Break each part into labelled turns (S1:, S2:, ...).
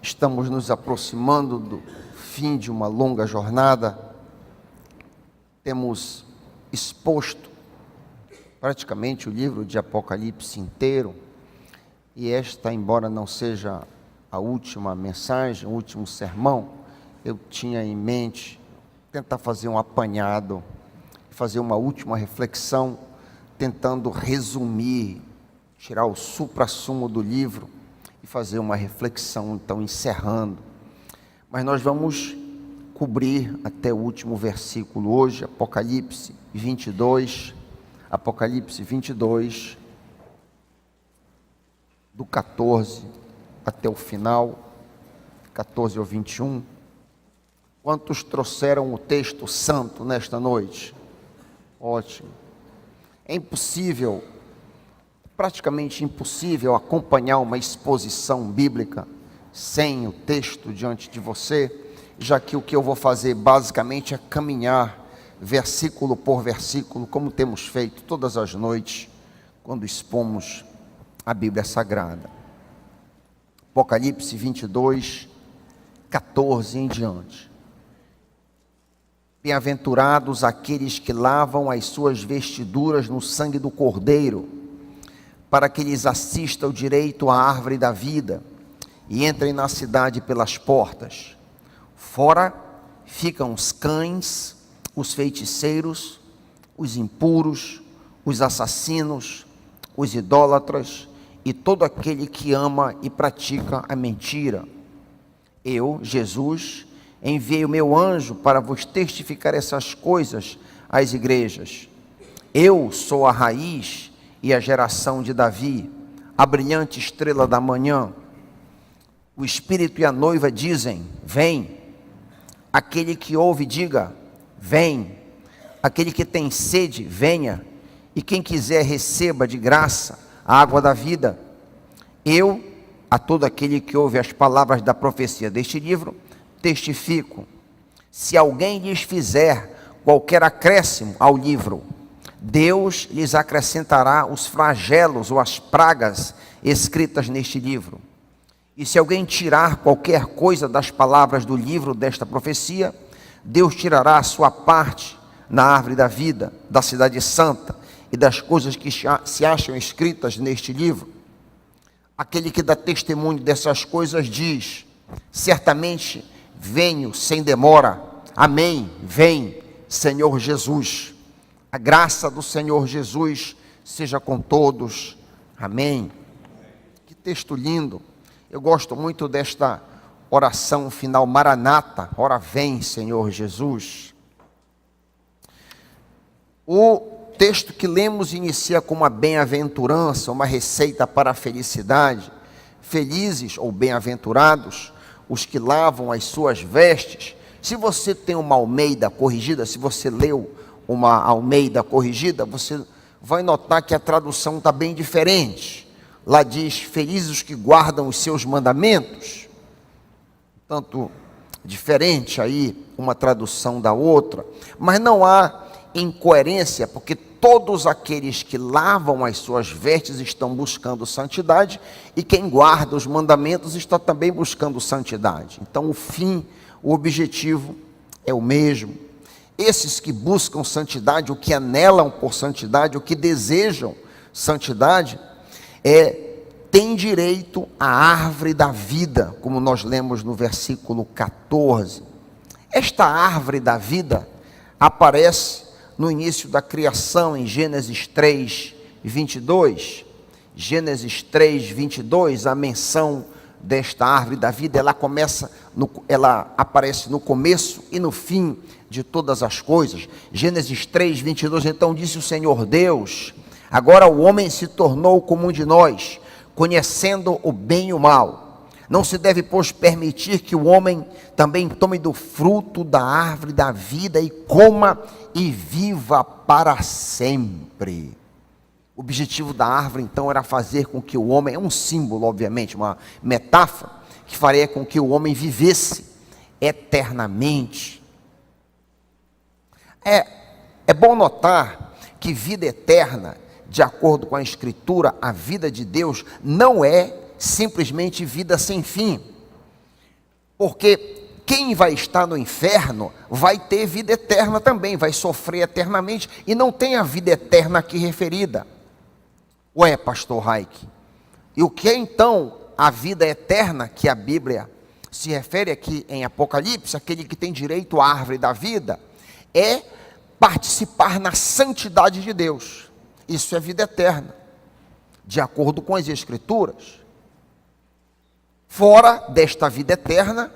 S1: Estamos nos aproximando do fim de uma longa jornada. Temos exposto praticamente o livro de Apocalipse inteiro, e esta, embora não seja a última mensagem, o último sermão, eu tinha em mente tentar fazer um apanhado, fazer uma última reflexão, tentando resumir, tirar o suprassumo do livro e fazer uma reflexão, então, encerrando. Mas nós vamos cobrir até o último versículo hoje, Apocalipse 22, do 14 até o final, 14 ao 21. Quantos trouxeram o texto santo nesta noite? Ótimo. É impossível, praticamente impossível, acompanhar uma exposição bíblica sem o texto diante de você, já que o que eu vou fazer basicamente é caminhar versículo por versículo, como temos feito todas as noites, quando expomos a Bíblia Sagrada. Apocalipse 22, 14 em diante. Bem-aventurados aqueles que lavam as suas vestiduras no sangue do Cordeiro, para que lhes assista o direito à árvore da vida, e entrem na cidade pelas portas. Fora ficam os cães, os feiticeiros, os impuros, os assassinos, os idólatras, e todo aquele que ama e pratica a mentira. Eu, Jesus, enviei o meu anjo para vos testificar essas coisas às igrejas. Eu sou a raiz e a geração de Davi, a brilhante estrela da manhã. O Espírito e a noiva dizem: vem. Aquele que ouve, diga: vem. Aquele que tem sede, venha. E quem quiser, receba de graça a água da vida. Eu, a todo aquele que ouve as palavras da profecia deste livro, testifico: se alguém lhes fizer qualquer acréscimo ao livro, Deus lhes acrescentará os flagelos ou as pragas escritas neste livro. E se alguém tirar qualquer coisa das palavras do livro desta profecia, Deus tirará a sua parte na árvore da vida, da cidade santa e das coisas que se acham escritas neste livro. Aquele que dá testemunho dessas coisas diz: certamente venho sem demora. Amém. Vem, Senhor Jesus. A graça do Senhor Jesus seja com todos. Amém. Que texto lindo. Eu gosto muito desta oração final, Maranata, ora vem, Senhor Jesus. O texto que lemos inicia com uma bem-aventurança, uma receita para a felicidade. Felizes ou bem-aventurados os que lavam as suas vestes. Se você tem uma Almeida corrigida, se você leu uma Almeida corrigida, você vai notar que a tradução está bem diferente. Lá diz: felizes os que guardam os seus mandamentos. Tanto diferente aí uma tradução da outra, mas não há incoerência, porque todos aqueles que lavam as suas vestes estão buscando santidade, e quem guarda os mandamentos está também buscando santidade. Então o fim, o objetivo é o mesmo. Esses que buscam santidade, o que anelam por santidade, o que desejam santidade, tem direito à árvore da vida, como nós lemos no versículo 14. Esta árvore da vida aparece no início da criação, em Gênesis 3, 22. Gênesis 3, 22, a menção desta árvore da vida, ela aparece no começo e no fim de todas as coisas. Gênesis 3, 22, então disse o Senhor Deus: agora o homem se tornou como um de nós, conhecendo o bem e o mal. Não se deve, pois, permitir que o homem também tome do fruto da árvore da vida e coma e viva para sempre. O objetivo da árvore, então, era fazer com que o homem, é um símbolo, obviamente, uma metáfora, que faria com que o homem vivesse eternamente. É bom notar que vida eterna, de acordo com a Escritura, a vida de Deus não é simplesmente vida sem fim. Porque quem vai estar no inferno vai ter vida eterna também, vai sofrer eternamente, e não tem a vida eterna aqui referida. Ué, pastor Raik, e o que é então a vida eterna que a Bíblia se refere aqui em Apocalipse? Aquele que tem direito à árvore da vida é participar na santidade de Deus. Isso é vida eterna, de acordo com as Escrituras. Fora desta vida eterna,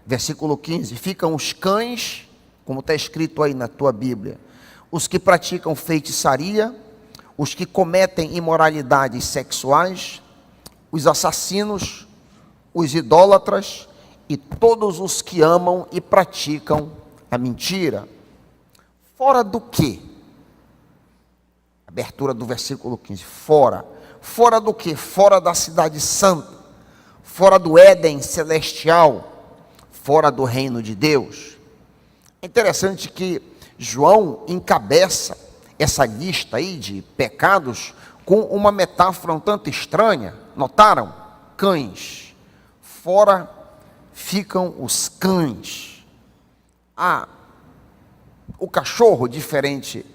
S1: versículo 15, ficam os cães, como está escrito aí na tua Bíblia, os que praticam feitiçaria, os que cometem imoralidades sexuais, os assassinos, os idólatras e todos os que amam e praticam a mentira. Fora do quê? Abertura do versículo 15. Fora. Fora do quê? Fora da cidade santa, fora do Éden celestial, fora do reino de Deus. É interessante que João encabeça essa lista aí de pecados com uma metáfora um tanto estranha. Notaram? Cães. Fora ficam os cães. O cachorro, diferente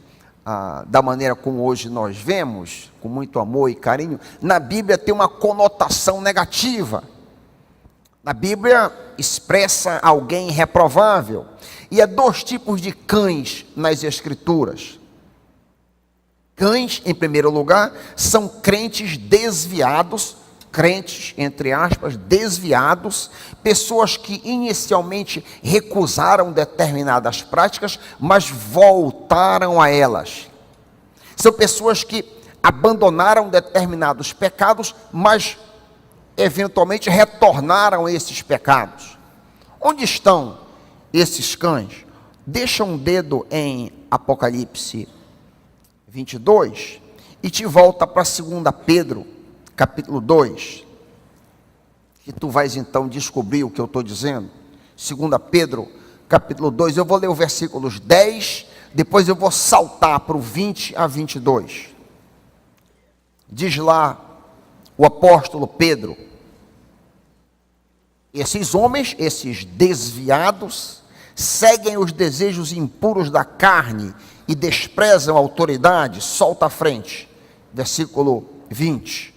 S1: da maneira como hoje nós vemos, com muito amor e carinho, na Bíblia tem uma conotação negativa. Na Bíblia expressa alguém reprovável. E há dois tipos de cães nas Escrituras. Cães, em primeiro lugar, são crentes desviados, crentes, entre aspas, desviados, pessoas que inicialmente recusaram determinadas práticas, mas voltaram a elas. São pessoas que abandonaram determinados pecados, mas eventualmente retornaram a esses pecados. Onde estão esses cães? Deixa um dedo em Apocalipse 22 e te volta para 2 Pedro, capítulo 2, que tu vais então descobrir o que eu estou dizendo. 2 Pedro, capítulo 2, eu vou ler os versículos 10, depois eu vou saltar para o 20 a 22. Diz lá o apóstolo Pedro: esses homens, esses desviados, seguem os desejos impuros da carne e desprezam a autoridade. Solta a frente, versículo 20.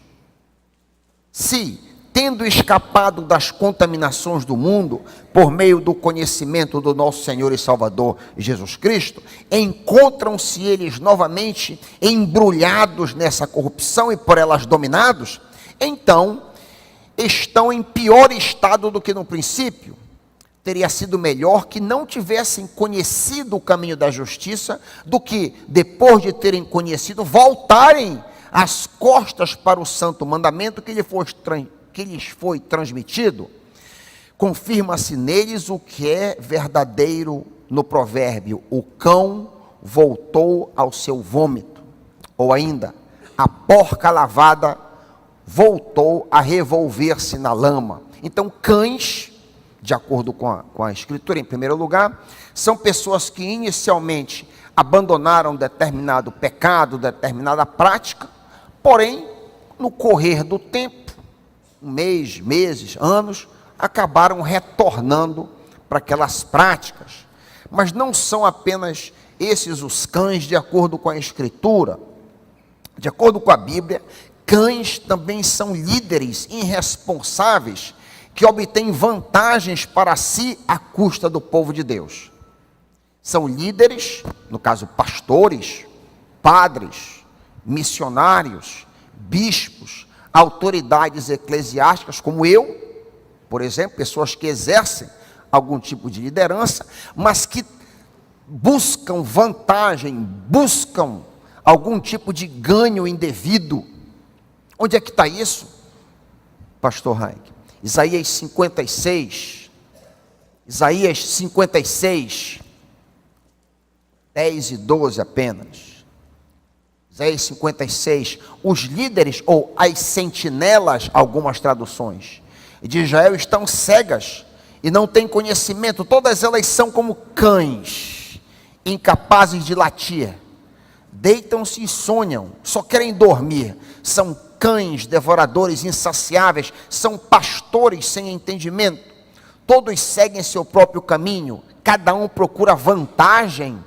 S1: Se, tendo escapado das contaminações do mundo, por meio do conhecimento do nosso Senhor e Salvador Jesus Cristo, encontram-se eles novamente embrulhados nessa corrupção e por elas dominados, então estão em pior estado do que no princípio. Teria sido melhor que não tivessem conhecido o caminho da justiça, do que, depois de terem conhecido, voltarem as costas para o santo mandamento que lhes foi transmitido. Confirma-se neles o que é verdadeiro no provérbio: o cão voltou ao seu vômito. Ou ainda, a porca lavada voltou a revolver-se na lama. Então, cães, de acordo com a Escritura, em primeiro lugar, são pessoas que inicialmente abandonaram determinado pecado, determinada prática, porém, no correr do tempo, um mês, meses, anos, acabaram retornando para aquelas práticas. Mas não são apenas esses os cães, de acordo com a Escritura. De acordo com a Bíblia, cães também são líderes irresponsáveis que obtêm vantagens para si à custa do povo de Deus. São líderes, no caso pastores, padres, missionários, bispos, autoridades eclesiásticas, como eu, por exemplo, pessoas que exercem algum tipo de liderança, mas que buscam vantagem, buscam algum tipo de ganho indevido. Onde é que está isso, pastor Raik? Isaías 56, 10 e 12 apenas. Isaías 56, os líderes, ou as sentinelas, algumas traduções, de Israel estão cegas e não têm conhecimento. Todas elas são como cães, incapazes de latir. Deitam-se e sonham, só querem dormir. São cães devoradores insaciáveis, são pastores sem entendimento. todos seguem seu próprio caminho, cada um procura vantagem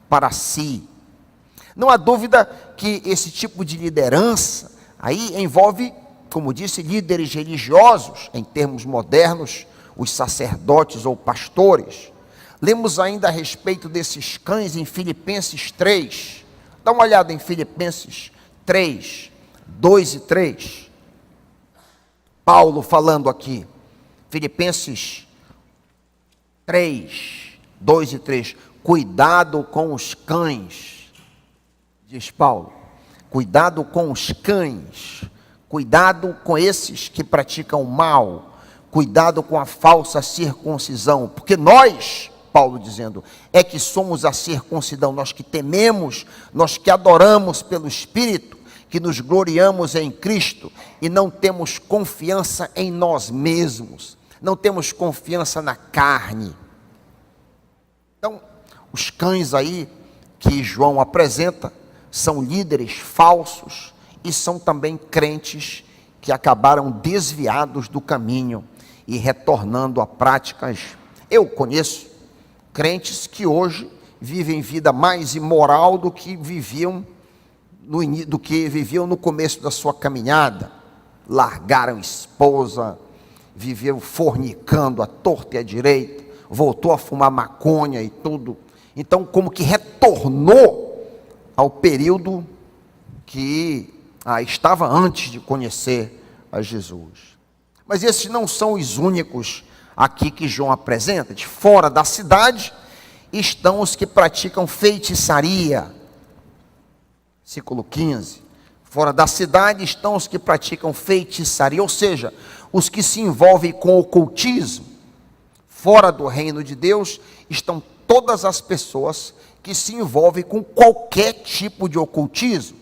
S1: para si. Não há dúvida que esse tipo de liderança aí envolve, como disse, líderes religiosos, em termos modernos, os sacerdotes ou pastores. Lemos ainda a respeito desses cães em Filipenses 3. Dá uma olhada em Filipenses 3, 2 e 3. Paulo falando aqui. Filipenses 3, 2 e 3. Cuidado com os cães, diz Paulo. Cuidado com os cães. Cuidado com esses que praticam mal. Cuidado com a falsa circuncisão. Porque nós, Paulo dizendo, é que somos a circuncisão. Nós que tememos, nós que adoramos pelo Espírito, que nos gloriamos em Cristo e não temos confiança em nós mesmos. Não temos confiança na carne. Então, os cães aí que João apresenta são líderes falsos e são também crentes que acabaram desviados do caminho e retornando a práticas. Eu conheço crentes que hoje vivem vida mais imoral do que viviam no começo da sua caminhada. Largaram esposa, viveu fornicando à torta e à direita, voltou a fumar maconha e tudo. Então, como que retornou ao período que estava antes de conhecer a Jesus. Mas esses não são os únicos aqui que João apresenta. De fora da cidade estão os que praticam feitiçaria. Versículo 15. Fora da cidade estão os que praticam feitiçaria, ou seja, os que se envolvem com ocultismo. Fora do reino de Deus estão todas as pessoas que se envolvem com qualquer tipo de ocultismo.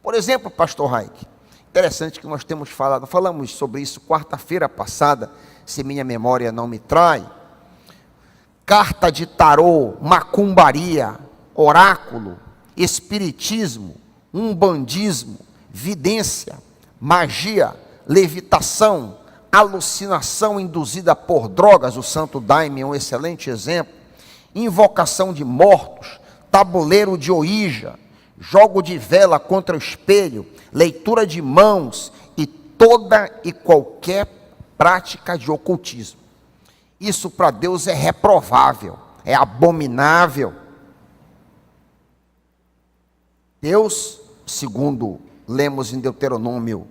S1: Por exemplo, pastor Raik, interessante que nós falamos sobre isso quarta-feira passada, se minha memória não me trai. Carta de tarô, macumbaria, oráculo, espiritismo, umbandismo, vidência, magia, levitação, alucinação induzida por drogas, o Santo Daime é um excelente exemplo, invocação de mortos, tabuleiro de ouija, jogo de vela contra o espelho, leitura de mãos e toda e qualquer prática de ocultismo. Isso para Deus é reprovável, é abominável. Deus, segundo lemos em Deuteronômio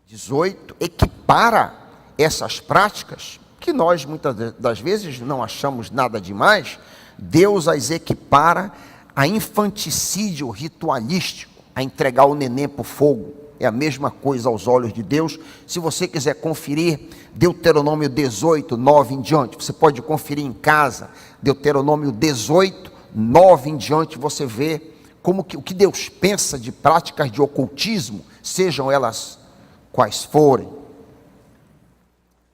S1: 18, equipara essas práticas, que nós muitas das vezes não achamos nada demais. Deus as equipara a infanticídio ritualístico, a entregar o neném para o fogo. É a mesma coisa aos olhos de Deus. Se você quiser conferir Deuteronômio 18, 9 em diante, você pode conferir em casa. Deuteronômio 18, 9 em diante, você vê o que Deus pensa de práticas de ocultismo, sejam elas quais forem.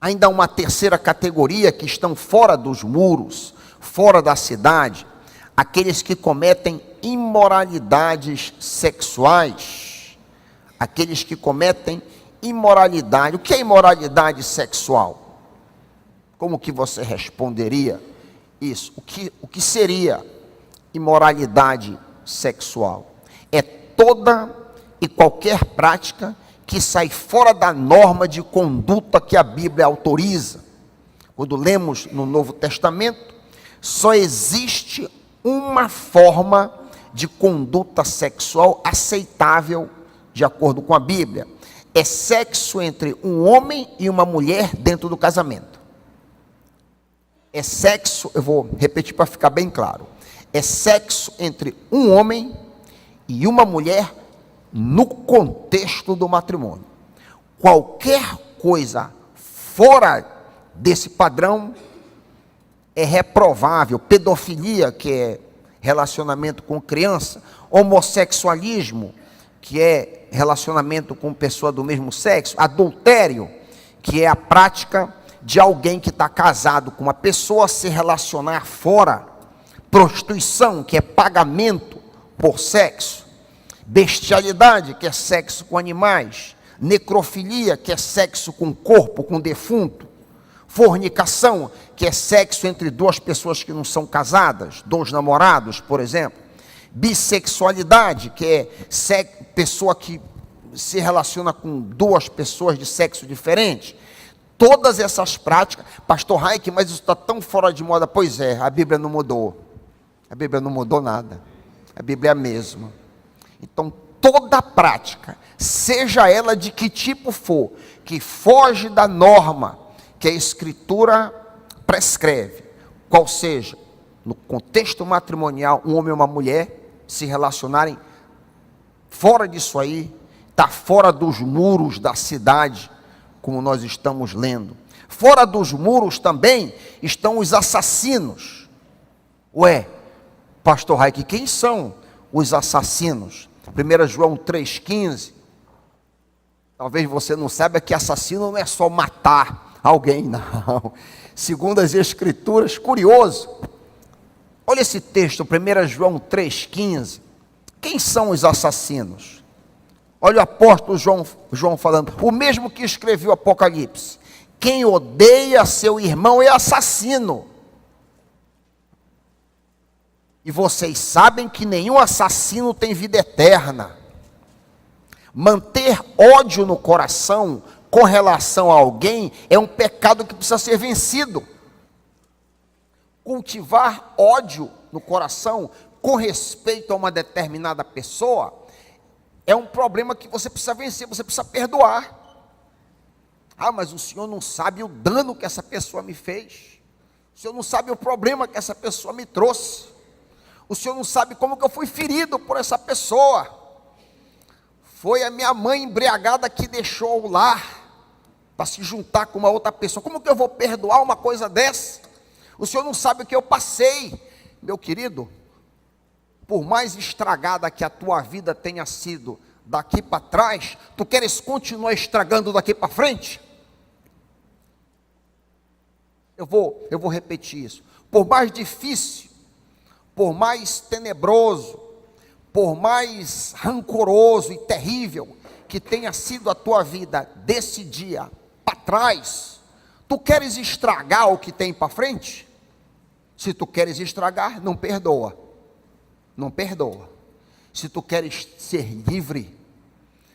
S1: Ainda há uma terceira categoria que estão fora dos muros, fora da cidade, aqueles que cometem imoralidades sexuais. Aqueles que cometem imoralidade. O que é imoralidade sexual? Como que você responderia isso? O que seria imoralidade sexual? É toda e qualquer prática que sai fora da norma de conduta que a Bíblia autoriza. Quando lemos no Novo Testamento, só existe uma forma de conduta sexual aceitável de acordo com a Bíblia. É sexo entre um homem e uma mulher dentro do casamento. É sexo, eu vou repetir para ficar bem claro. É sexo entre um homem e uma mulher no contexto do matrimônio. Qualquer coisa fora desse padrão é reprovável. Pedofilia, que é relacionamento com criança, homossexualismo, que é relacionamento com pessoa do mesmo sexo, adultério, que é a prática de alguém que está casado com uma pessoa se relacionar fora, prostituição, que é pagamento por sexo, bestialidade, que é sexo com animais, necrofilia, que é sexo com corpo, com defunto, Fornicação, que é sexo entre duas pessoas que não são casadas, dois namorados, por exemplo. Bissexualidade, que é pessoa que se relaciona com duas pessoas de sexo diferente. Todas essas práticas, pastor Raik, mas isso está tão fora de moda. Pois é, a Bíblia não mudou. A Bíblia não mudou nada. A Bíblia é a mesma. Então, toda prática, seja ela de que tipo for, que foge da norma que a Escritura prescreve, qual seja, no contexto matrimonial, um homem e uma mulher se relacionarem fora disso aí, está fora dos muros da cidade, como nós estamos lendo. Fora dos muros também estão os assassinos. Ué, pastor Raik, quem são os assassinos? 1 João 3,15. Talvez você não saiba que assassino não é só matar alguém, não. Segundo as Escrituras, curioso. Olha esse texto, 1 João 3,15. Quem são os assassinos? Olha o apóstolo João falando, o mesmo que escreveu o Apocalipse. Quem odeia seu irmão é assassino. E vocês sabem que nenhum assassino tem vida eterna. Manter ódio no coração com relação a alguém é um pecado que precisa ser vencido. Cultivar ódio no coração com respeito a uma determinada pessoa é um problema que você precisa vencer, você precisa perdoar. Ah, mas o senhor não sabe o dano que essa pessoa me fez. O senhor não sabe o problema que essa pessoa me trouxe. O senhor não sabe como que eu fui ferido por essa pessoa. Foi a minha mãe embriagada que deixou o lar para se juntar com uma outra pessoa. Como que eu vou perdoar uma coisa dessa? O senhor não sabe o que eu passei. Meu querido, por mais estragada que a tua vida tenha sido daqui para trás, tu queres continuar estragando daqui para frente? Eu vou repetir isso. Por mais difícil, por mais tenebroso, por mais rancoroso e terrível que tenha sido a tua vida desse dia para trás, tu queres estragar o que tem para frente? Se tu queres estragar, não perdoa. Não perdoa. Se tu queres ser livre,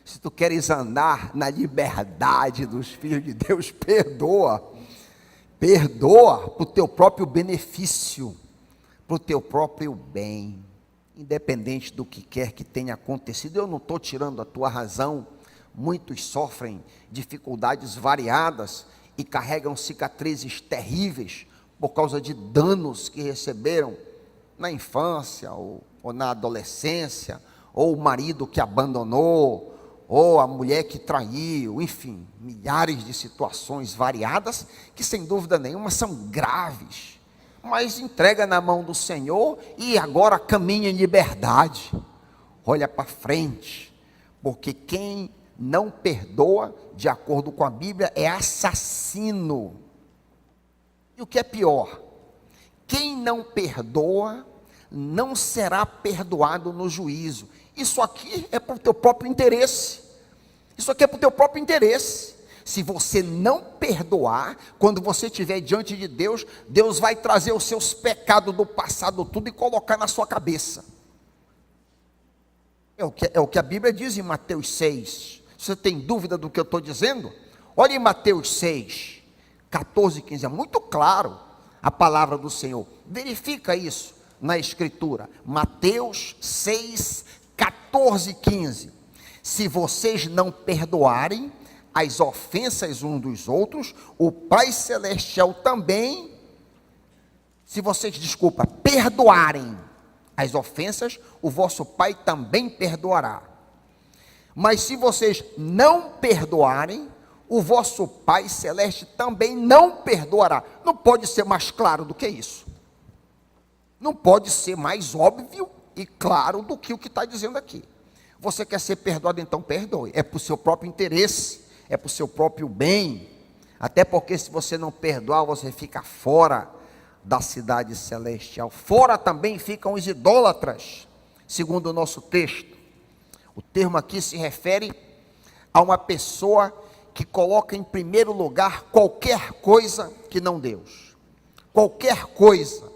S1: se tu queres andar na liberdade dos filhos de Deus, perdoa. Perdoa para o teu próprio benefício, para o teu próprio bem, independente do que quer que tenha acontecido. Eu não estou tirando a tua razão. Muitos sofrem dificuldades variadas e carregam cicatrizes terríveis por causa de danos que receberam na infância ou na adolescência, ou o marido que abandonou, ou a mulher que traiu, enfim, milhares de situações variadas que sem dúvida nenhuma são graves, mas entrega na mão do Senhor e agora caminha em liberdade. Olha para frente, porque quem não perdoa, de acordo com a Bíblia, é assassino. E o que é pior, quem não perdoa não será perdoado no juízo. Isso aqui é para o teu próprio interesse. Isso aqui é para o teu próprio interesse. Se você não perdoar, quando você estiver diante de Deus, Deus vai trazer os seus pecados do passado tudo e colocar na sua cabeça. É o que a Bíblia diz em Mateus 6. Você tem dúvida do que eu estou dizendo? Olha em Mateus 6, 14, 15. É muito claro a palavra do Senhor. Verifica isso na Escritura. Mateus 6, 14, 15. Se vocês não perdoarem as ofensas uns dos outros, o Pai Celestial também, perdoarem as ofensas, o vosso Pai também perdoará. Mas se vocês não perdoarem, o vosso Pai Celeste também não perdoará. Não pode ser mais claro do que isso. Não pode ser mais óbvio e claro do que o que está dizendo aqui. Você quer ser perdoado, então perdoe. É para o seu próprio interesse, é para o seu próprio bem. Até porque se você não perdoar, você fica fora da cidade celestial. Fora também ficam os idólatras, segundo o nosso texto. O termo aqui se refere a uma pessoa que coloca em primeiro lugar qualquer coisa que não Deus. Qualquer coisa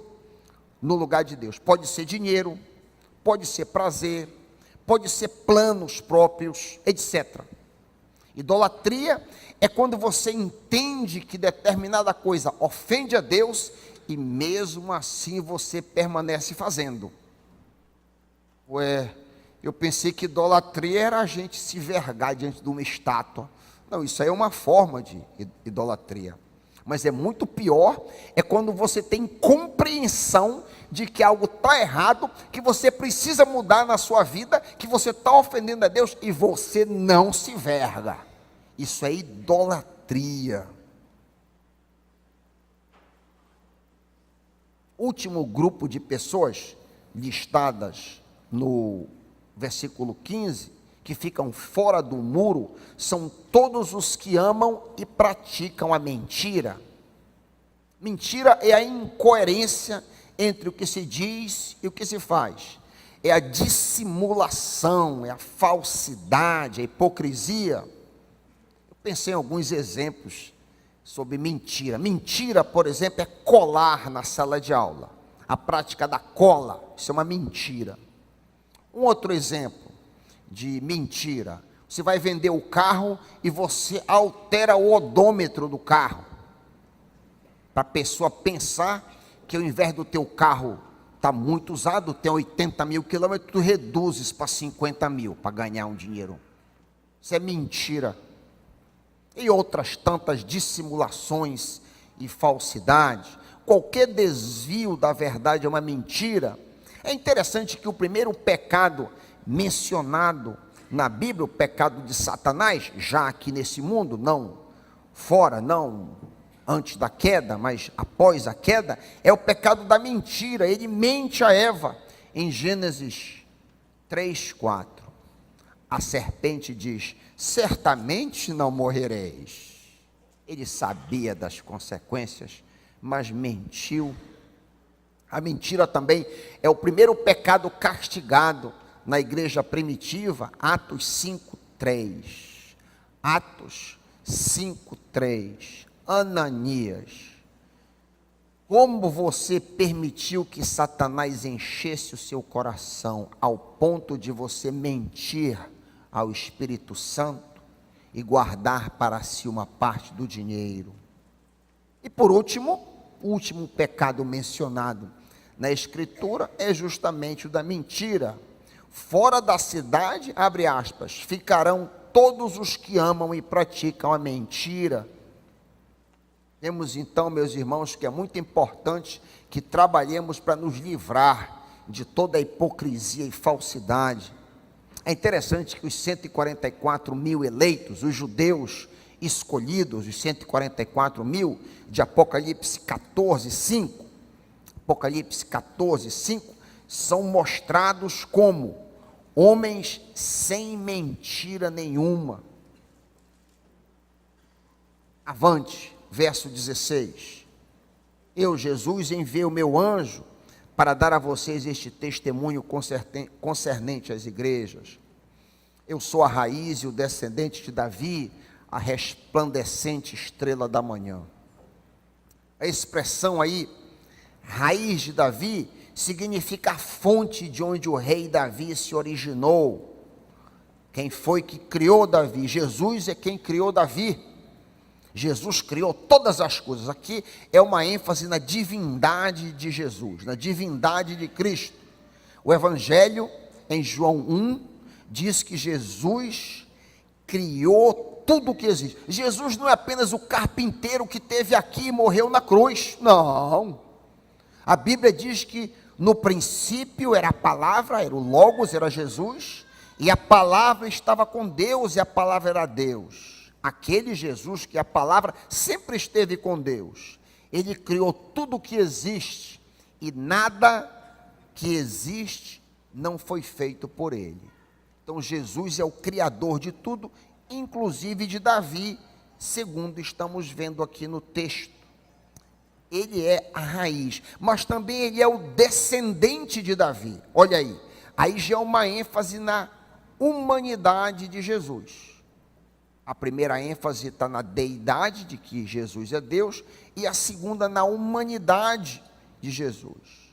S1: no lugar de Deus. Pode ser dinheiro, pode ser prazer, pode ser planos próprios, etc. Idolatria é quando você entende que determinada coisa ofende a Deus e mesmo assim você permanece fazendo. Eu pensei que idolatria era a gente se vergar diante de uma estátua. Não, isso aí é uma forma de idolatria. Mas é muito pior, é quando você tem compreensão de que algo está errado, que você precisa mudar na sua vida, que você está ofendendo a Deus e você não se verga. Isso é idolatria. Último grupo de pessoas listadas no versículo 15, que ficam fora do muro, são todos os que amam e praticam a mentira. Mentira é a incoerência entre o que se diz e o que se faz. É a dissimulação, é a falsidade, a hipocrisia. Eu pensei em alguns exemplos sobre mentira. Mentira, por exemplo, é colar na sala de aula. A prática da cola, isso é uma mentira. Um outro exemplo de mentira: você vai vender o carro e você altera o odômetro do carro, para a pessoa pensar que ao invés do teu carro estar muito usado, tem 80 mil quilômetros, tu reduzes para 50 mil, para ganhar um dinheiro. Isso é mentira. E outras tantas dissimulações e falsidades. Qualquer desvio da verdade é uma mentira. É interessante que o primeiro pecado mencionado na Bíblia, o pecado de Satanás, já aqui nesse mundo, não fora, não antes da queda, mas após a queda, é o pecado da mentira. Ele mente a Eva em Gênesis 3:4. A serpente diz: certamente não morrereis. Ele sabia das consequências, mas mentiu. A mentira também é o primeiro pecado castigado na igreja primitiva, Atos 5:3. Atos 5:3. Ananias, como você permitiu que Satanás enchesse o seu coração ao ponto de você mentir ao Espírito Santo e guardar para si uma parte do dinheiro? E por último, o último pecado mencionado na Escritura é justamente o da mentira. Fora da cidade, abre aspas, ficarão todos os que amam e praticam a mentira. Temos então, meus irmãos, que é muito importante que trabalhemos para nos livrar de toda a hipocrisia e falsidade. É interessante que os 144 mil eleitos, os judeus escolhidos, os 144 mil, de Apocalipse 14:5, Apocalipse 14:5, são mostrados como homens sem mentira nenhuma. Avante, verso 16. Eu, Jesus, enviei o meu anjo para dar a vocês este testemunho concernente às igrejas. Eu sou a raiz e o descendente de Davi, a resplandecente estrela da manhã. A expressão aí, raiz de Davi, significa a fonte de onde o rei Davi se originou. Quem foi que criou Davi? Jesus é quem criou Davi. Jesus criou todas as coisas. Aqui é uma ênfase na divindade de Jesus, na divindade de Cristo. O Evangelho, em João 1, diz que Jesus criou tudo o que existe. Jesus não é apenas o carpinteiro que esteve aqui e morreu na cruz. Não. A Bíblia diz que no princípio era a palavra, era o Logos, era Jesus, e a palavra estava com Deus e a palavra era Deus. Aquele Jesus que a palavra sempre esteve com Deus. Ele criou tudo o que existe e nada que existe não foi feito por ele. Então Jesus é o criador de tudo, inclusive de Davi, segundo estamos vendo aqui no texto. Ele é a raiz, mas também ele é o descendente de Davi. Olha aí já é uma ênfase na humanidade de Jesus. A primeira ênfase está na deidade de que Jesus é Deus, e a segunda na humanidade de Jesus.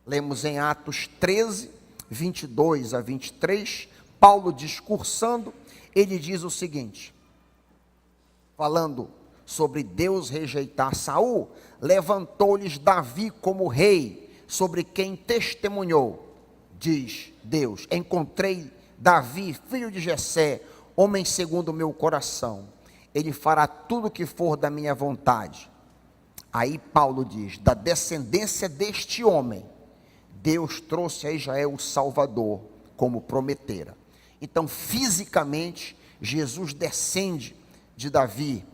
S1: Lemos em Atos 13, 22 a 23, Paulo discursando, ele diz o seguinte, falando sobre Deus rejeitar Saul, levantou-lhes Davi como rei, sobre quem testemunhou, diz Deus, encontrei Davi, filho de Jessé, homem segundo o meu coração, ele fará tudo o que for da minha vontade. Aí Paulo diz, da descendência deste homem, Deus trouxe a Israel o Salvador, como prometera. Então, fisicamente, Jesus descende de Davi.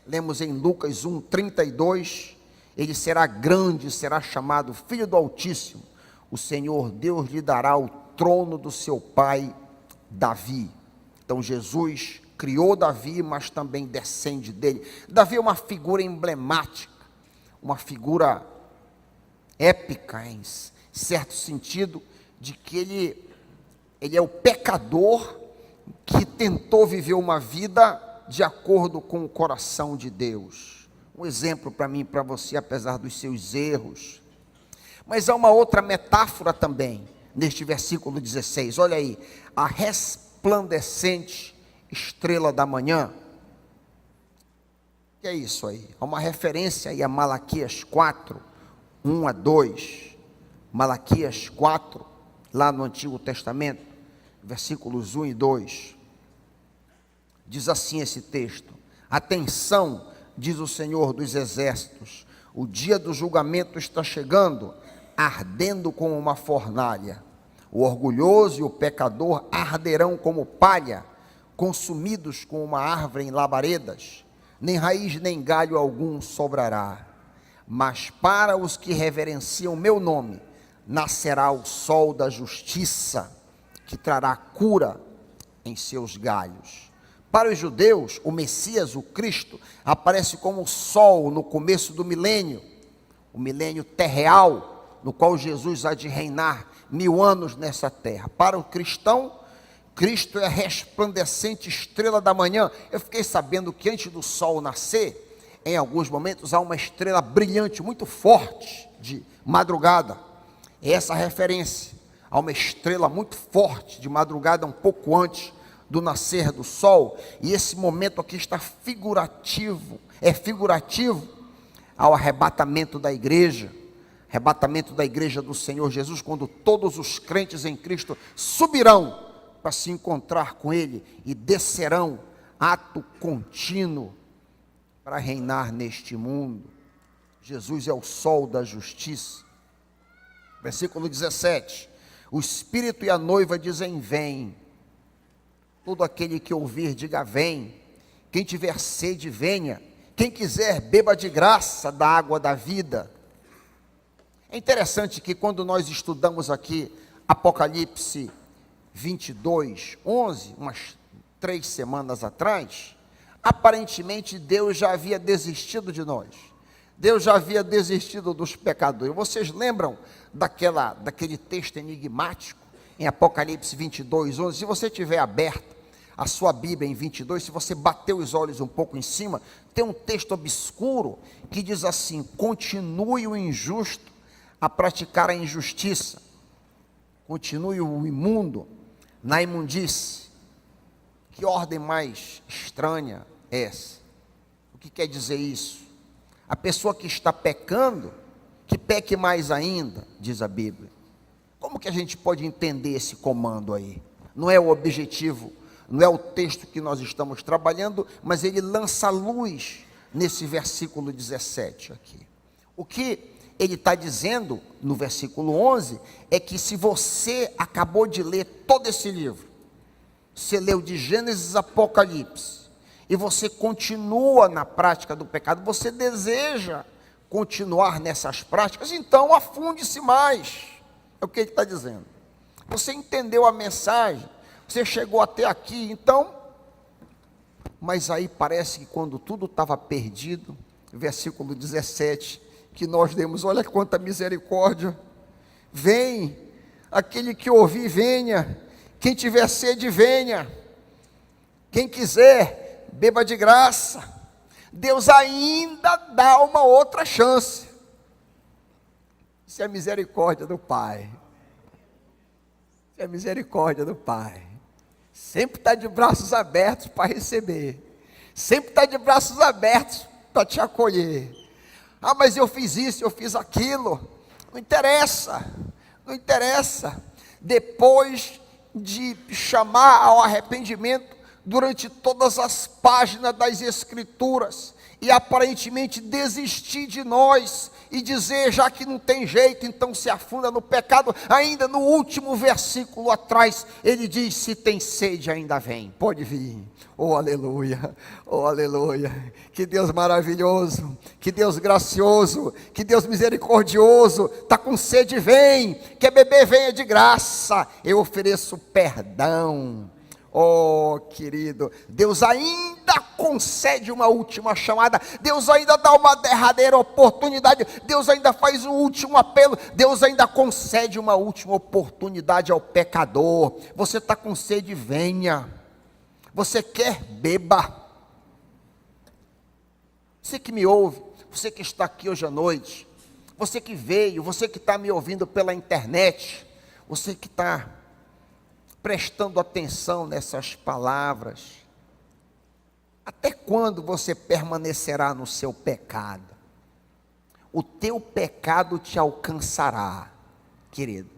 S1: Lemos em Lucas 1, 32, ele será grande, será chamado Filho do Altíssimo. O Senhor Deus lhe dará o trono do seu pai Davi. Então Jesus criou Davi, mas também descende dele. Davi é uma figura emblemática, uma figura épica, em certo sentido, de que ele é o pecador que tentou viver uma vida de acordo com o coração de Deus. Um exemplo para mim e para você, apesar dos seus erros. Mas há uma outra metáfora também, neste versículo 16, olha aí, a resplandecente estrela da manhã. O que é isso aí? Há uma referência aí a Malaquias 4, 1 a 2, Malaquias 4, lá no Antigo Testamento, versículos 1 e 2, diz assim esse texto, atenção, diz o Senhor dos Exércitos, o dia do julgamento está chegando, ardendo como uma fornalha, o orgulhoso e o pecador arderão como palha, consumidos como uma árvore em labaredas, nem raiz nem galho algum sobrará, mas para os que reverenciam meu nome, nascerá o sol da justiça, que trará cura em seus galhos. Para os judeus, o Messias, o Cristo, aparece como o sol no começo do milênio, o milênio terreal, no qual Jesus há de reinar 1000 anos nessa terra. Para o cristão, Cristo é a resplandecente estrela da manhã. Eu fiquei sabendo que antes do sol nascer, em alguns momentos há uma estrela brilhante, muito forte, de madrugada. É essa a referência. Há uma estrela muito forte, de madrugada, um pouco antes do nascer do sol. E esse momento aqui está figurativo, é figurativo ao arrebatamento da igreja do Senhor Jesus, quando todos os crentes em Cristo subirão para se encontrar com Ele e descerão, ato contínuo, para reinar neste mundo. Jesus é o sol da justiça. Versículo 17, o Espírito e a noiva dizem, vem. Todo aquele que ouvir, diga, vem. Quem tiver sede, venha. Quem quiser, beba de graça da água da vida. É interessante que quando nós estudamos aqui Apocalipse 22, 11, umas 3 semanas atrás, aparentemente Deus já havia desistido de nós. Deus já havia desistido dos pecadores. Vocês lembram daquele texto enigmático em Apocalipse 22, 11? Se você tiver aberto a sua Bíblia em 22, se você bater os olhos um pouco em cima, tem um texto obscuro que diz assim, continue o injusto a praticar a injustiça, continue o imundo na imundície. Que ordem mais estranha é essa? O que quer dizer isso? A pessoa que está pecando, que peque mais ainda, diz a Bíblia. Como que a gente pode entender esse comando aí? Não é o objetivo, não é o texto que nós estamos trabalhando, mas ele lança luz nesse versículo 17 aqui. O que ele está dizendo no versículo 11 é que se você acabou de ler todo esse livro, você leu de Gênesis a Apocalipse, e você continua na prática do pecado, você deseja continuar nessas práticas, então afunde-se mais. É o que ele está dizendo. Você entendeu a mensagem, você chegou até aqui, então, mas aí parece que quando tudo estava perdido, versículo 17, que nós demos, olha quanta misericórdia, vem, aquele que ouvir venha, quem tiver sede venha, Quem quiser, beba de graça. Deus ainda dá uma outra chance. Isso é a misericórdia do Pai. Isso é a misericórdia do Pai. Sempre está de braços abertos para receber. Sempre está de braços abertos para te acolher. Ah, mas eu fiz isso, eu fiz aquilo. Não interessa. Não interessa. Depois de chamar ao arrependimento, durante todas as páginas das Escrituras, e aparentemente desistir de nós, e dizer, já que não tem jeito, então se afunda no pecado. Ainda no último versículo atrás, ele diz, se tem sede ainda vem, pode vir. Oh aleluia, oh aleluia, que Deus maravilhoso, que Deus gracioso, que Deus misericordioso. Está com sede, vem. Quer beber, venha de graça, eu ofereço perdão. Oh querido, Deus ainda concede uma última chamada, Deus ainda dá uma derradeira oportunidade, Deus ainda faz um último apelo, Deus ainda concede uma última oportunidade ao pecador. Você está com sede, venha. Você quer, beba. Você que me ouve, você que está aqui hoje à noite, você que veio, você que está me ouvindo pela internet, você que está prestando atenção nessas palavras, até quando você permanecerá no seu pecado? O teu pecado te alcançará, querido.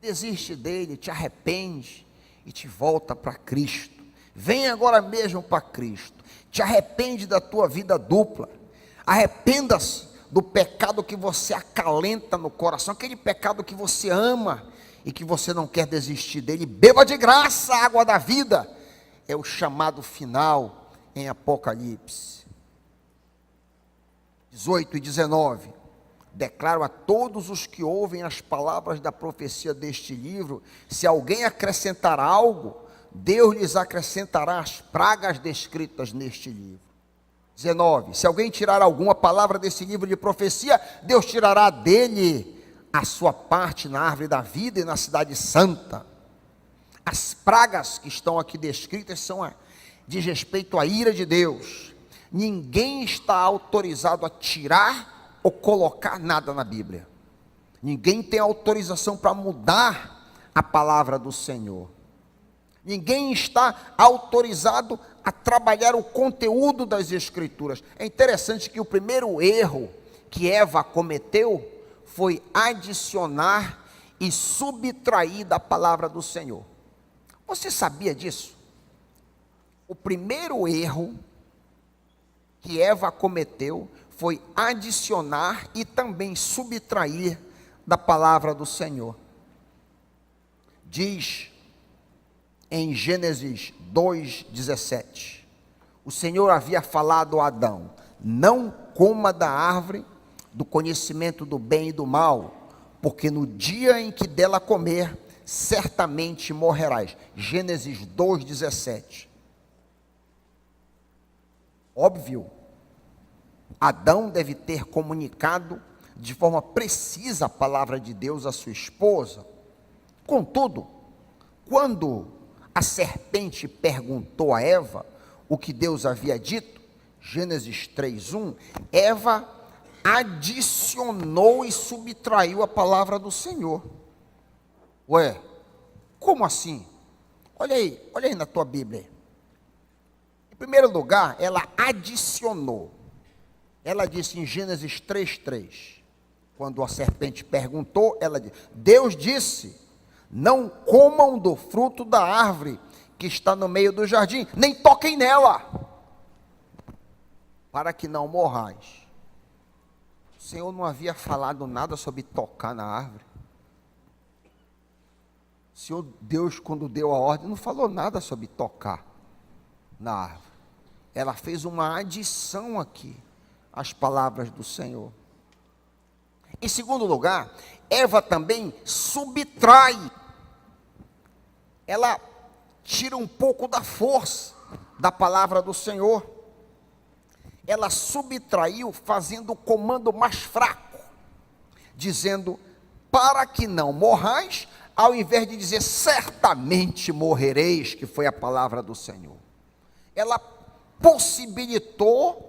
S1: Desiste dele, te arrepende e te volta para Cristo. Vem agora mesmo para Cristo. Te arrepende da tua vida dupla. Arrependa-se do pecado que você acalenta no coração, aquele pecado que você ama e que você não quer desistir dele. Beba de graça a água da vida. É o chamado final em Apocalipse 18 e 19. Declaro a todos os que ouvem as palavras da profecia deste livro: se alguém acrescentar algo, Deus lhes acrescentará as pragas descritas neste livro. 19. Se alguém tirar alguma palavra desse livro de profecia, Deus tirará dele a sua parte na árvore da vida e na cidade santa. As pragas que estão aqui descritas são diz respeito à ira de Deus. Ninguém está autorizado a tirar ou colocar nada na Bíblia. Ninguém tem autorização para mudar a palavra do Senhor. Ninguém está autorizado a trabalhar o conteúdo das Escrituras. É interessante que o primeiro erro que Eva cometeu foi adicionar e subtrair da palavra do Senhor. Você sabia disso? O primeiro erro que Eva cometeu foi adicionar e também subtrair da palavra do Senhor. Diz em Gênesis 2:17, o Senhor havia falado a Adão: não coma da árvore do conhecimento do bem e do mal, porque no dia em que dela comer, certamente morrerás. Gênesis 2:17. Óbvio, Adão deve ter comunicado de forma precisa a palavra de Deus à sua esposa. Contudo, quando a serpente perguntou a Eva o que Deus havia dito, Gênesis 3:1, Eva adicionou e subtraiu a palavra do Senhor. Ué, como assim? Olha aí na tua Bíblia. Em primeiro lugar, ela adicionou. Ela disse em Gênesis 3:3, quando a serpente perguntou, ela disse: Deus disse, não comam do fruto da árvore que está no meio do jardim, nem toquem nela, para que não morrais. O Senhor não havia falado nada sobre tocar na árvore. O Senhor Deus, quando deu a ordem, não falou nada sobre tocar na árvore. Ela fez uma adição aqui às palavras do Senhor. Em segundo lugar, Eva também subtrai. Ela tira um pouco da força da palavra do Senhor. Ela subtraiu fazendo o comando mais fraco, dizendo, para que não morrais, ao invés de dizer, certamente morrereis, que foi a palavra do Senhor. ela possibilitou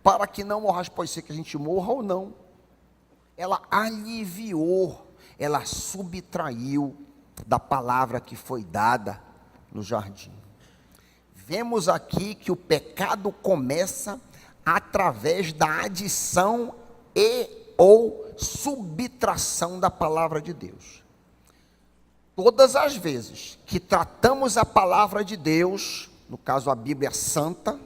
S1: para que não morrasse, pode ser que a gente morra ou não. Ela aliviou, ela subtraiu da palavra que foi dada no jardim. Vemos aqui que o pecado começa através da adição e ou subtração da palavra de Deus. Todas as vezes que tratamos a palavra de Deus, no caso a Bíblia Santa,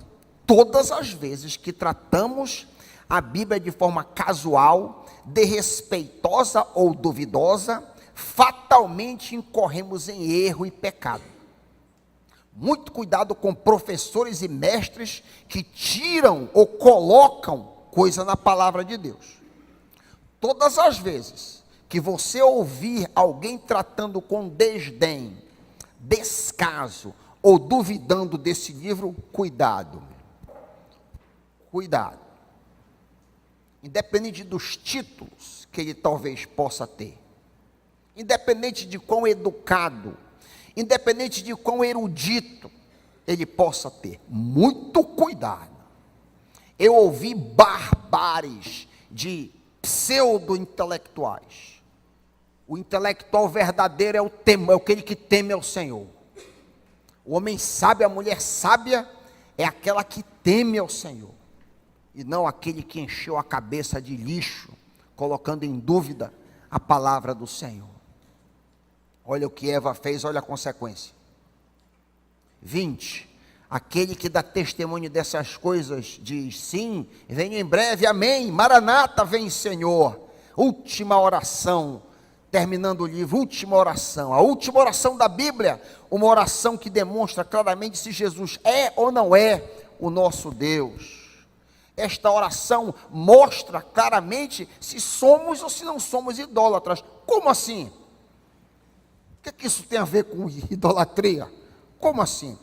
S1: todas as vezes que tratamos a Bíblia de forma casual, desrespeitosa ou duvidosa, fatalmente incorremos em erro e pecado. Muito cuidado com professores e mestres que tiram ou colocam coisa na palavra de Deus. Todas as vezes que você ouvir alguém tratando com desdém, descaso ou duvidando desse livro, cuidado. Cuidado. Independente dos títulos que ele talvez possa ter, independente de quão educado, independente de quão erudito ele possa ter, muito cuidado. Eu ouvi barbares de pseudo-intelectuais. O intelectual verdadeiro é aquele que teme ao Senhor. O homem sábio, a mulher sábia, é aquela que teme ao Senhor, e não aquele que encheu a cabeça de lixo, colocando em dúvida a palavra do Senhor. Olha o que Eva fez, olha a consequência. 20. Aquele que dá testemunho dessas coisas diz: sim, venho em breve, amém, Maranata, vem Senhor. Última oração, terminando o livro, última oração. A última oração da Bíblia, uma oração que demonstra claramente se Jesus é ou não é o nosso Deus. Esta oração mostra claramente se somos ou se não somos idólatras. Como assim? O que isso tem a ver com idolatria? Como assim?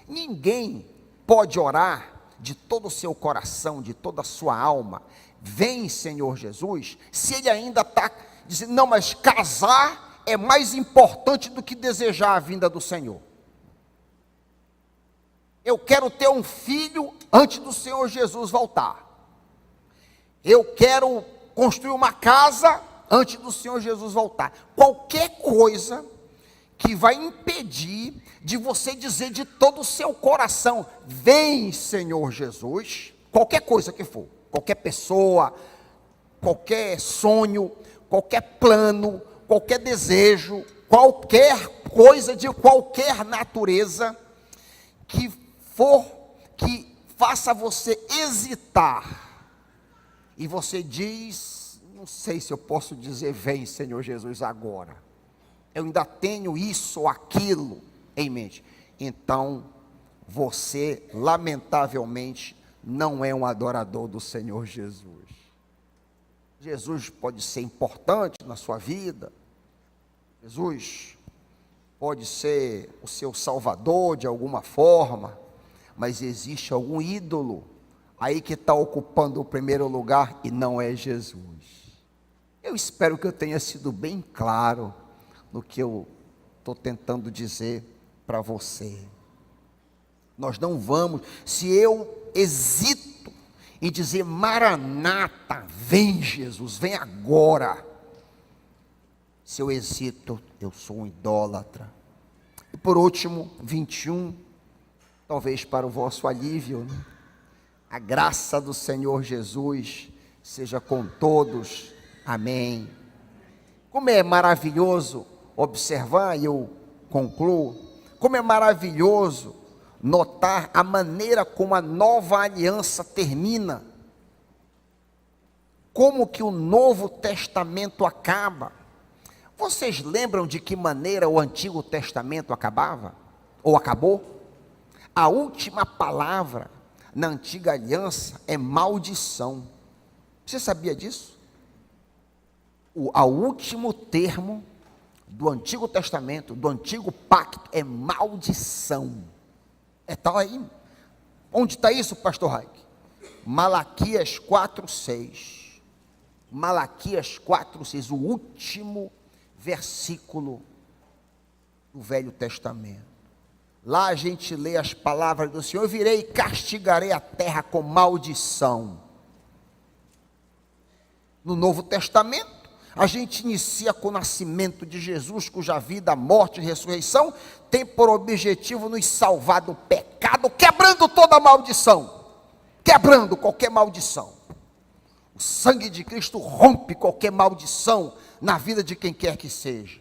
S1: Ninguém pode orar de todo o seu coração, de toda a sua alma, vem Senhor Jesus, se ele ainda está dizendo, não, mas casar é mais importante do que desejar a vinda do Senhor. Eu quero ter um filho antes do Senhor Jesus voltar. Eu quero construir uma casa antes do Senhor Jesus voltar. Qualquer coisa que vai impedir de você dizer de todo o seu coração, vem Senhor Jesus, qualquer coisa que for, qualquer pessoa, qualquer sonho, qualquer plano, qualquer desejo, qualquer coisa de qualquer natureza, que faça você hesitar, e você diz, não sei se eu posso dizer, vem Senhor Jesus agora, eu ainda tenho isso ou aquilo em mente, então você lamentavelmente não é um adorador do Senhor Jesus. Jesus pode ser importante na sua vida, Jesus pode ser o seu salvador de alguma forma, mas existe algum ídolo aí que está ocupando o primeiro lugar e não é Jesus. Eu espero que eu tenha sido bem claro no que eu estou tentando dizer para você. Nós não vamos, se eu hesito em dizer Maranata, vem Jesus, vem agora. Se eu hesito, eu sou um idólatra. E por último, 21, talvez para o vosso alívio, né? A graça do Senhor Jesus seja com todos. Amém. Como é maravilhoso observar, e eu concluo, como é maravilhoso notar a maneira como a nova aliança termina, como que o Novo Testamento acaba. Vocês lembram de que maneira o Antigo Testamento acabava? Ou acabou? A última palavra na Antiga Aliança é maldição. Você sabia disso? O último termo do Antigo Testamento, do Antigo Pacto, é maldição. Está aí. Onde está isso, pastor Raik? Malaquias 4:6. Malaquias 4:6, o último versículo do Velho Testamento. Lá a gente lê as palavras do Senhor: eu virei e castigarei a terra com maldição. No Novo Testamento, a gente inicia com o nascimento de Jesus, cuja vida, morte e ressurreição tem por objetivo nos salvar do pecado, quebrando toda maldição, quebrando qualquer maldição. O sangue de Cristo rompe qualquer maldição na vida de quem quer que seja.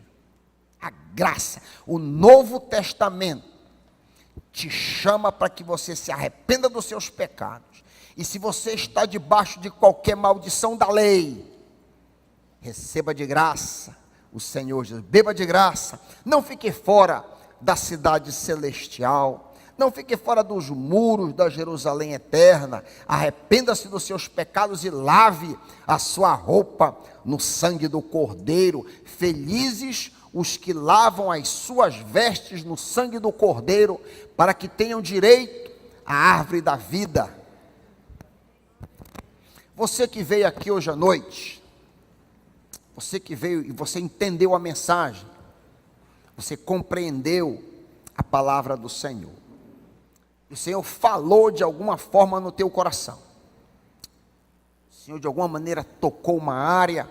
S1: A graça, o Novo Testamento te chama para que você se arrependa dos seus pecados. E se você está debaixo de qualquer maldição da lei, receba de graça o Senhor Jesus, beba de graça, não fique fora da cidade celestial, não fique fora dos muros da Jerusalém eterna. Arrependa-se dos seus pecados e lave a sua roupa no sangue do Cordeiro. Felizes os que lavam as suas vestes no sangue do Cordeiro, para que tenham direito à árvore da vida. Você que veio aqui hoje à noite, você que veio e você entendeu a mensagem, você compreendeu a palavra do Senhor, o Senhor falou de alguma forma no teu coração, o Senhor de alguma maneira tocou uma área,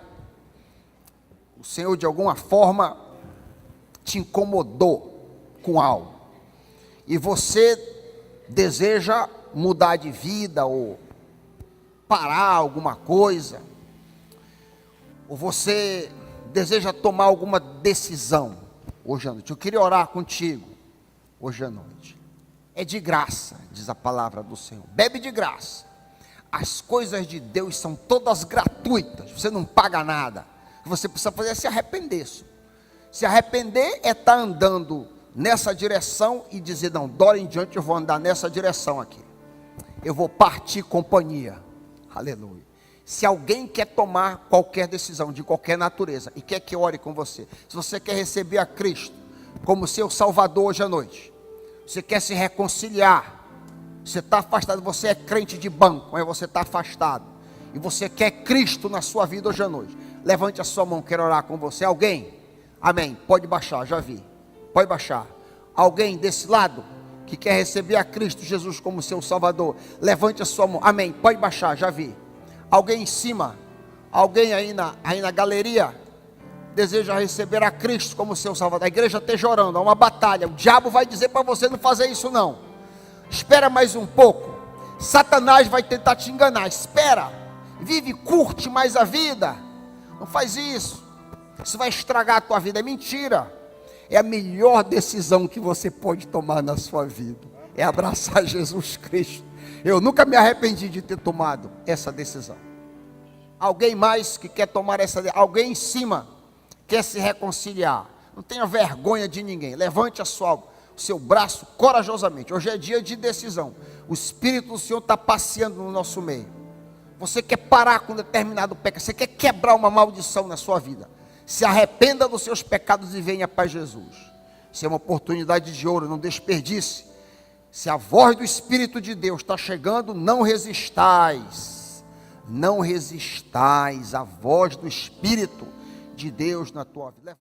S1: o Senhor de alguma forma te incomodou com algo, e você deseja mudar de vida, ou parar alguma coisa, ou você deseja tomar alguma decisão hoje à noite. Eu queria orar contigo hoje à noite. É de graça, diz a palavra do Senhor. Bebe de graça. As coisas de Deus são todas gratuitas. Você não paga nada. O que você precisa fazer é se arrepender. Se arrepender é estar andando nessa direção e dizer: não, dora em diante eu vou andar nessa direção aqui. Eu vou partir companhia. Aleluia. Se alguém quer tomar qualquer decisão de qualquer natureza e quer que eu ore com você, se você quer receber a Cristo como seu Salvador hoje à noite, você quer se reconciliar, você está afastado, você é crente de banco, mas você está afastado, e você quer Cristo na sua vida hoje à noite, levante a sua mão, quero orar com você. Alguém? Amém, pode baixar, já vi, pode baixar. Alguém desse lado que quer receber a Cristo Jesus como seu Salvador, levante a sua mão. Amém, pode baixar, já vi. Alguém em cima, alguém aí na galeria, deseja receber a Cristo como seu Salvador. A igreja esteja orando, há uma batalha, o diabo vai dizer para você não fazer isso não, espera mais um pouco, Satanás vai tentar te enganar, espera, vive, curte mais a vida, não faz isso, isso vai estragar a tua vida. É mentira. É a melhor decisão que você pode tomar na sua vida, é abraçar Jesus Cristo. Eu nunca me arrependi de ter tomado essa decisão. Alguém mais que quer tomar essa decisão? Alguém em cima quer se reconciliar? Não tenha vergonha de ninguém. Levante o seu braço corajosamente. Hoje é dia de decisão. O Espírito do Senhor está passeando no nosso meio. Você quer parar com determinado pecado, você quer quebrar uma maldição na sua vida. Se arrependa dos seus pecados e venha para Jesus. Isso é uma oportunidade de ouro, não desperdice. Se a voz do Espírito de Deus está chegando, não resistais. Não resistais à voz do Espírito de Deus na tua vida.